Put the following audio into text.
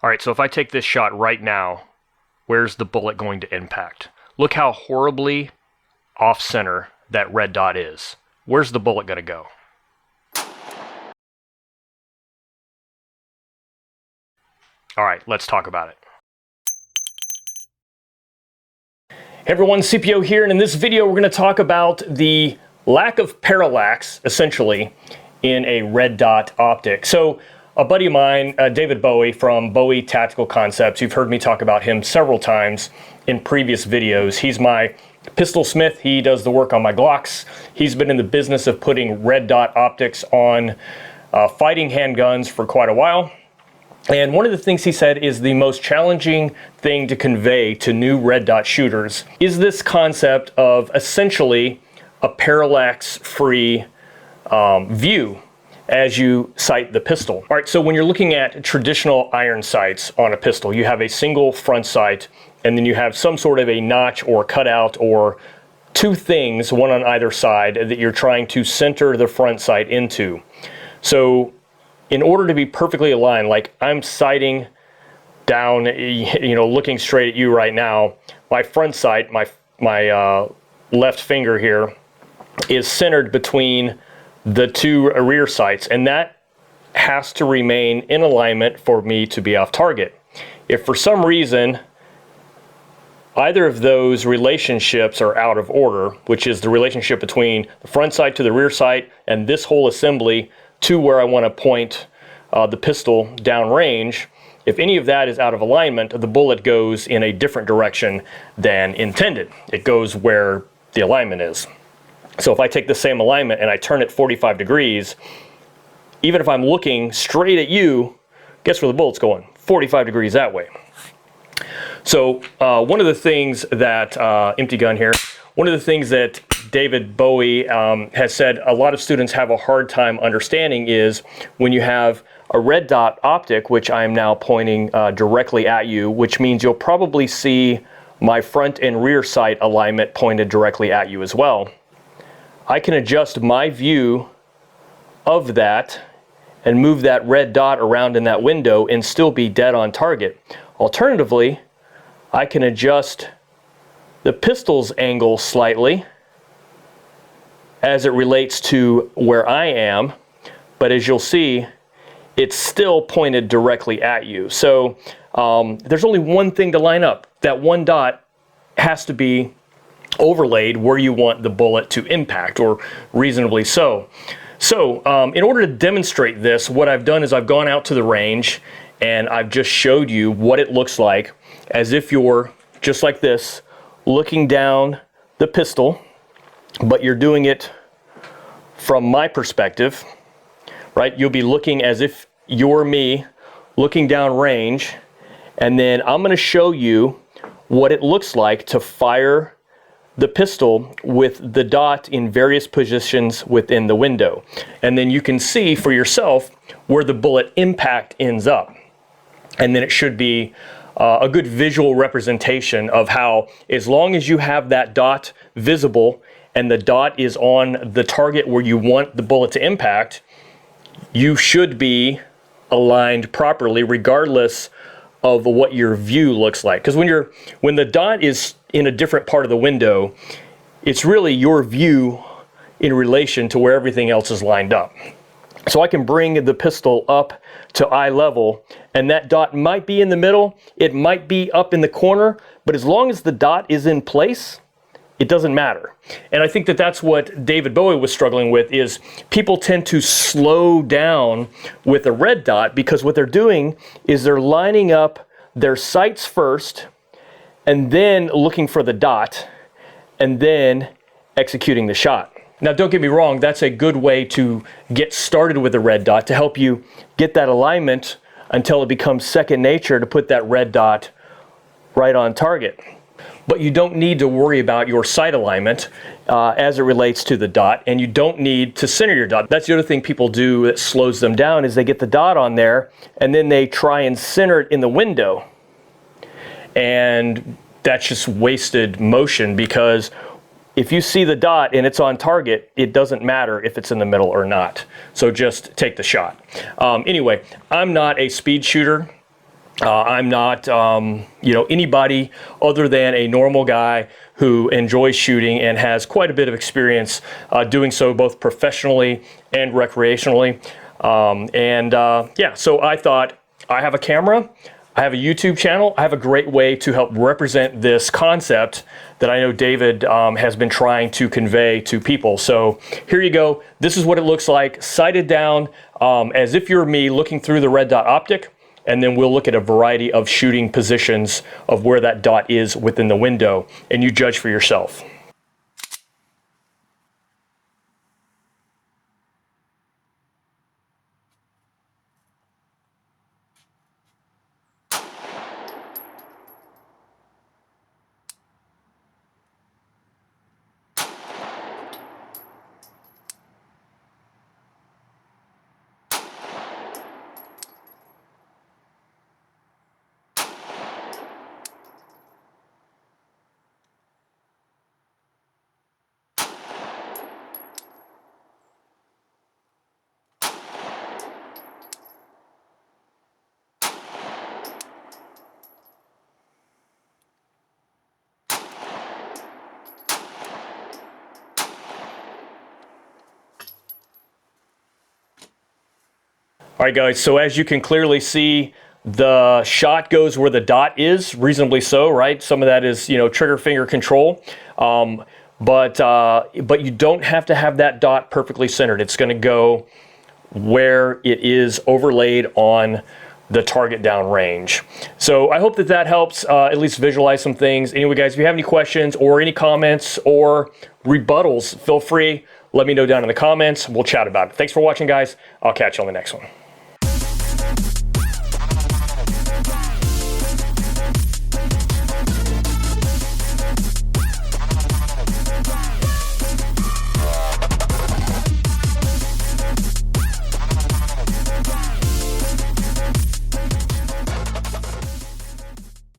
All right, so if I take this shot right now, where's the bullet going to impact? Look how horribly off-center that red dot is. Where's the bullet going to go? All right, let's talk about it. Hey everyone, CPO here, and in this video we're going to talk about the lack of parallax, essentially, in a red dot optic. So a buddy of mine, David Bowie from Bowie Tactical Concepts, you've heard me talk about him several times in previous videos. He's my pistol smith. He does the work on my Glocks. He's been in the business of putting red dot optics on fighting handguns for quite a while. And one of the things he said is the most challenging thing to convey to new red dot shooters is this concept of essentially a parallax-free view as you sight the pistol. All right, so when you're looking at traditional iron sights on a pistol, you have a single front sight, and then you have some sort of a notch or cutout or two things, one on either side, that you're trying to center the front sight into. So in order to be perfectly aligned, like I'm sighting down, looking straight at you right now, my front sight, my left finger here, is centered between the two rear sights, and that has to remain in alignment for me to be off target. If for some reason either of those relationships are out of order, which is the relationship between the front sight to the rear sight and this whole assembly to where I want to point the pistol downrange, if any of that is out of alignment, the bullet goes in a different direction than intended. It goes where the alignment is. So if I take the same alignment and I turn it 45 degrees, even if I'm looking straight at you, guess where the bullet's going? 45 degrees that way. So one of the things that, empty gun here, one of the things that David Bowie has said a lot of students have a hard time understanding is when you have a red dot optic, which I am now pointing directly at you, which means you'll probably see my front and rear sight alignment pointed directly at you as well. I can adjust my view of that and move that red dot around in that window and still be dead on target. Alternatively, I can adjust the pistol's angle slightly as it relates to where I am, but as you'll see, it's still pointed directly at you. So there's only one thing to line up. That one dot has to be overlaid where you want the bullet to impact, or reasonably so. So in order to demonstrate this, what I've done is I've gone out to the range and I've just showed you what it looks like as if you're just like this, looking down the pistol, but you're doing it from my perspective, right? You'll be looking as if you're me looking down range, and then I'm going to show you what it looks like to fire the pistol with the dot in various positions within the window. And then you can see for yourself where the bullet impact ends up. And then it should be a good visual representation of how, as long as you have that dot visible and the dot is on the target where you want the bullet to impact, you should be aligned properly regardless of what your view looks like. Because when the dot is in a different part of the window, it's really your view in relation to where everything else is lined up. So I can bring the pistol up to eye level, and that dot might be in the middle, it might be up in the corner, but as long as the dot is in place, it doesn't matter. And I think that that's what David Bowie was struggling with, is people tend to slow down with a red dot because what they're doing is they're lining up their sights first and then looking for the dot and then executing the shot. Now don't get me wrong, that's a good way to get started with a red dot to help you get that alignment until it becomes second nature to put that red dot right on target. But you don't need to worry about your sight alignment as it relates to the dot, and you don't need to center your dot. That's the other thing people do that slows them down, is they get the dot on there and then they try and center it in the window. And that's just wasted motion, because if you see the dot and it's on target, it doesn't matter if it's in the middle or not. So just take the shot. Anyway, I'm not a speed shooter. I'm not, anybody other than a normal guy who enjoys shooting and has quite a bit of experience doing so both professionally and recreationally. So I thought, I have a camera, I have a YouTube channel, I have a great way to help represent this concept that I know David has been trying to convey to people. So here you go. This is what it looks like, sighted down as if you're me looking through the red dot optic. And then we'll look at a variety of shooting positions of where that dot is within the window, and you judge for yourself. All right, guys, so as you can clearly see, the shot goes where the dot is, reasonably so, right? Some of that is, trigger finger control. But you don't have to have that dot perfectly centered. It's going to go where it is overlaid on the target down range. So I hope that helps at least visualize some things. Anyway, guys, if you have any questions or any comments or rebuttals, feel free, let me know down in the comments. We'll chat about it. Thanks for watching, guys. I'll catch you on the next one.